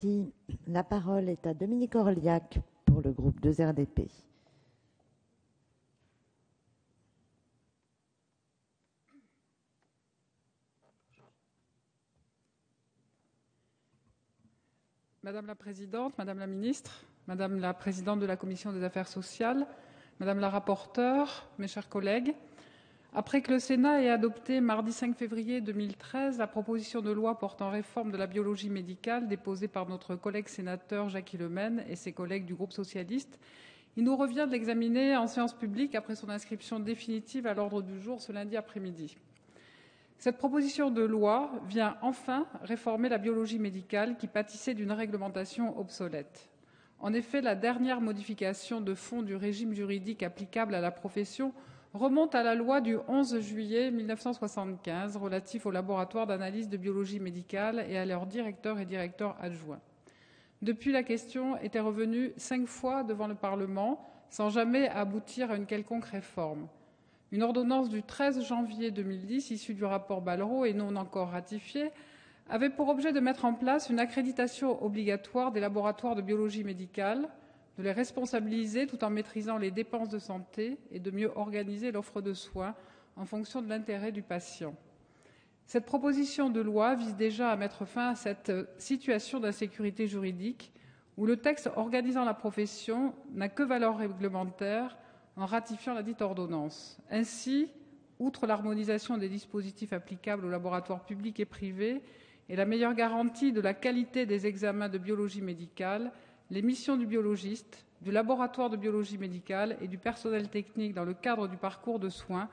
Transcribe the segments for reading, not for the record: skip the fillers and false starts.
Si la parole est à Dominique Orliac pour le groupe 2RDP. Madame la Présidente, Madame la Ministre, Madame la Présidente de la Commission des Affaires sociales, Madame la rapporteure, mes chers collègues, après que le Sénat ait adopté mardi 5 février 2013 la proposition de loi portant réforme de la biologie médicale déposée par notre collègue sénateur Jacky Lemaine et ses collègues du groupe socialiste, il nous revient de l'examiner en séance publique après son inscription définitive à l'ordre du jour ce lundi après-midi. Cette proposition de loi vient enfin réformer la biologie médicale qui pâtissait d'une réglementation obsolète. En effet, la dernière modification de fond du régime juridique applicable à la profession remonte à la loi du 11 juillet 1975 relative aux laboratoires d'analyse de biologie médicale et à leurs directeurs et directeurs adjoints. Depuis, la question était revenue 5 fois devant le Parlement sans jamais aboutir à une quelconque réforme. Une ordonnance du 13 janvier 2010, issue du rapport Ballereau et non encore ratifiée, avait pour objet de mettre en place une accréditation obligatoire des laboratoires de biologie médicale, de les responsabiliser tout en maîtrisant les dépenses de santé et de mieux organiser l'offre de soins en fonction de l'intérêt du patient. Cette proposition de loi vise déjà à mettre fin à cette situation d'insécurité juridique où le texte organisant la profession n'a que valeur réglementaire en ratifiant la dite ordonnance. Ainsi, outre l'harmonisation des dispositifs applicables aux laboratoires publics et privés et la meilleure garantie de la qualité des examens de biologie médicale, les missions du biologiste, du laboratoire de biologie médicale et du personnel technique dans le cadre du parcours de soins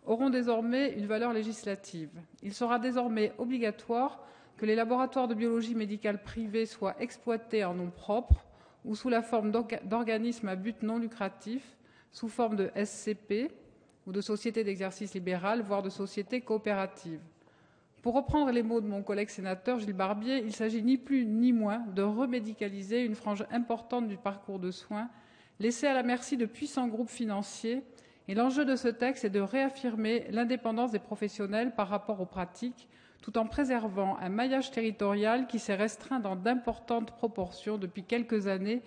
auront désormais une valeur législative. Il sera désormais obligatoire que les laboratoires de biologie médicale privés soient exploités en nom propre ou sous la forme d'organismes à but non lucratif, sous forme de SCP ou de sociétés d'exercice libéral, voire de sociétés coopératives. Pour reprendre les mots de mon collègue sénateur Gilles Barbier, il s'agit ni plus ni moins de remédicaliser une frange importante du parcours de soins, laissée à la merci de puissants groupes financiers. Et l'enjeu de ce texte est de réaffirmer l'indépendance des professionnels par rapport aux pratiques, tout en préservant un maillage territorial qui s'est restreint dans d'importantes proportions depuis quelques années,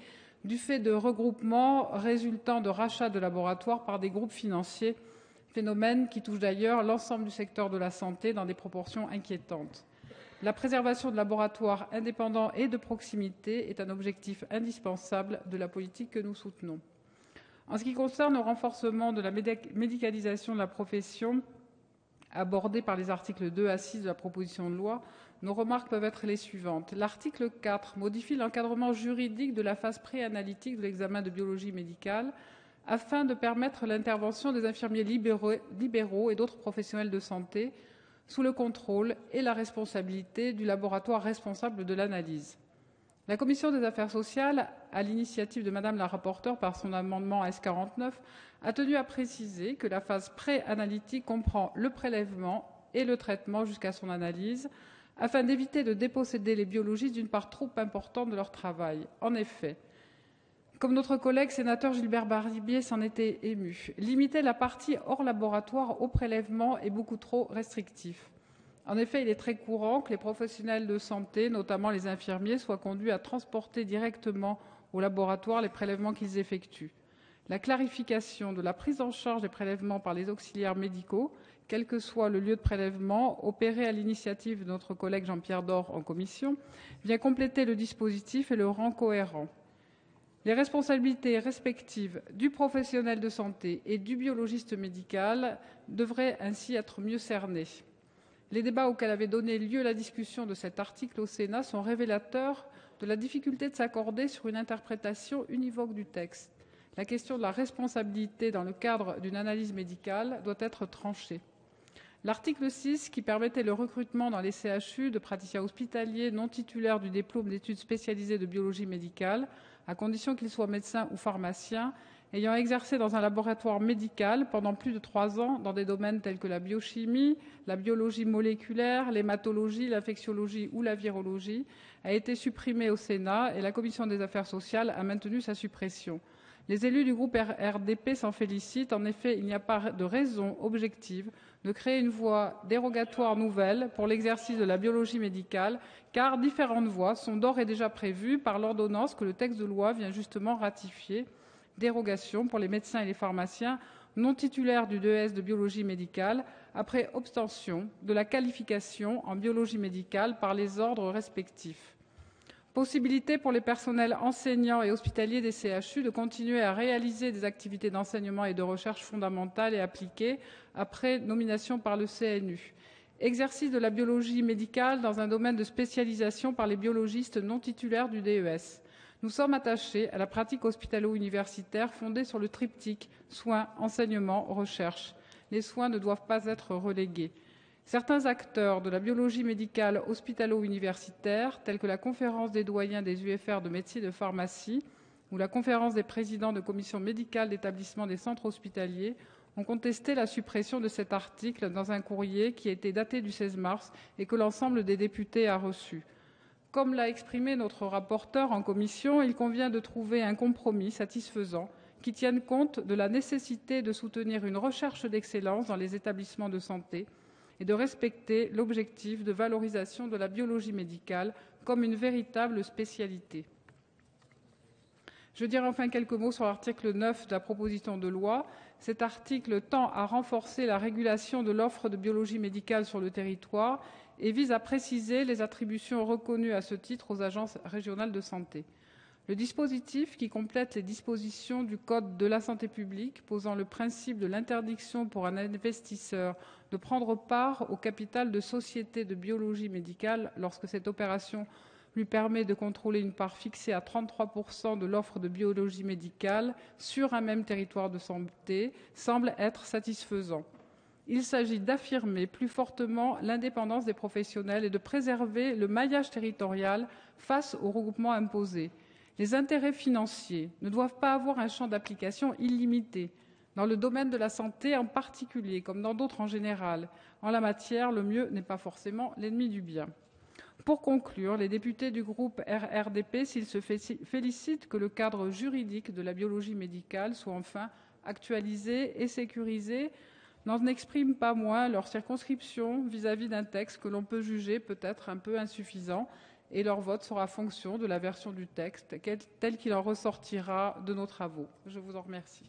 du fait de regroupements résultant de rachats de laboratoires par des groupes financiers, phénomène qui touche d'ailleurs l'ensemble du secteur de la santé dans des proportions inquiétantes. La préservation de laboratoires indépendants et de proximité est un objectif indispensable de la politique que nous soutenons. En ce qui concerne le renforcement de la médicalisation de la profession abordé par les articles 2 à 6 de la proposition de loi, nos remarques peuvent être les suivantes. L'article 4 modifie l'encadrement juridique de la phase préanalytique de l'examen de biologie médicale afin de permettre l'intervention des infirmiers libéraux et d'autres professionnels de santé sous le contrôle et la responsabilité du laboratoire responsable de l'analyse. La Commission des affaires sociales, à l'initiative de Madame la rapporteure par son amendement S49, a tenu à préciser que la phase pré-analytique comprend le prélèvement et le traitement jusqu'à son analyse, afin d'éviter de déposséder les biologistes d'une part trop importante de leur travail. En effet, comme notre collègue sénateur Gilbert Barbier s'en était ému, limiter la partie hors laboratoire au prélèvement est beaucoup trop restrictif. En effet, il est très courant que les professionnels de santé, notamment les infirmiers, soient conduits à transporter directement au laboratoire les prélèvements qu'ils effectuent. La clarification de la prise en charge des prélèvements par les auxiliaires médicaux, quel que soit le lieu de prélèvement, opérée à l'initiative de notre collègue Jean-Pierre Door en commission, vient compléter le dispositif et le rend cohérent. Les responsabilités respectives du professionnel de santé et du biologiste médical devraient ainsi être mieux cernées. Les débats auxquels avait donné lieu la discussion de cet article au Sénat sont révélateurs de la difficulté de s'accorder sur une interprétation univoque du texte. La question de la responsabilité dans le cadre d'une analyse médicale doit être tranchée. L'article 6, qui permettait le recrutement dans les CHU de praticiens hospitaliers non titulaires du diplôme d'études spécialisées de biologie médicale, à condition qu'ils soient médecins ou pharmaciens, ayant exercé dans un laboratoire médical pendant plus de 3 ans dans des domaines tels que la biochimie, la biologie moléculaire, l'hématologie, l'infectiologie ou la virologie, a été supprimé au Sénat et la Commission des affaires sociales a maintenu sa suppression. Les élus du groupe RDP s'en félicitent. En effet, il n'y a pas de raison objective de créer une voie dérogatoire nouvelle pour l'exercice de la biologie médicale, car différentes voies sont d'ores et déjà prévues par l'ordonnance que le texte de loi vient justement ratifier. Dérogation pour les médecins et les pharmaciens non titulaires du DES de biologie médicale après obtention de la qualification en biologie médicale par les ordres respectifs. Possibilité pour les personnels enseignants et hospitaliers des CHU de continuer à réaliser des activités d'enseignement et de recherche fondamentale et appliquée après nomination par le CNU. Exercice de la biologie médicale dans un domaine de spécialisation par les biologistes non titulaires du DES. Nous sommes attachés à la pratique hospitalo-universitaire fondée sur le triptyque soins, enseignement, recherche. Les soins ne doivent pas être relégués. Certains acteurs de la biologie médicale hospitalo-universitaire, tels que la conférence des doyens des UFR de médecine et de pharmacie ou la conférence des présidents de commissions médicales d'établissement des centres hospitaliers, ont contesté la suppression de cet article dans un courrier qui a été daté du 16 mars et que l'ensemble des députés a reçu. Comme l'a exprimé notre rapporteur en commission, il convient de trouver un compromis satisfaisant qui tienne compte de la nécessité de soutenir une recherche d'excellence dans les établissements de santé et de respecter l'objectif de valorisation de la biologie médicale comme une véritable spécialité. Je dirai enfin quelques mots sur l'article 9 de la proposition de loi. Cet article tend à renforcer la régulation de l'offre de biologie médicale sur le territoire et vise à préciser les attributions reconnues à ce titre aux agences régionales de santé. Le dispositif, qui complète les dispositions du Code de la santé publique posant le principe de l'interdiction pour un investisseur de prendre part au capital de sociétés de biologie médicale lorsque cette opération lui permet de contrôler une part fixée à 33% de l'offre de biologie médicale sur un même territoire de santé, semble être satisfaisant. Il s'agit d'affirmer plus fortement l'indépendance des professionnels et de préserver le maillage territorial face aux regroupements imposés. Les intérêts financiers ne doivent pas avoir un champ d'application illimité. Dans le domaine de la santé en particulier, comme dans d'autres en général, en la matière, le mieux n'est pas forcément l'ennemi du bien. Pour conclure, les députés du groupe RRDP, s'ils se félicitent que le cadre juridique de la biologie médicale soit enfin actualisé et sécurisé, n'en expriment pas moins leur circonscription vis-à-vis d'un texte que l'on peut juger peut-être un peu insuffisant, et leur vote sera fonction de la version du texte tel qu'il en ressortira de nos travaux. Je vous en remercie.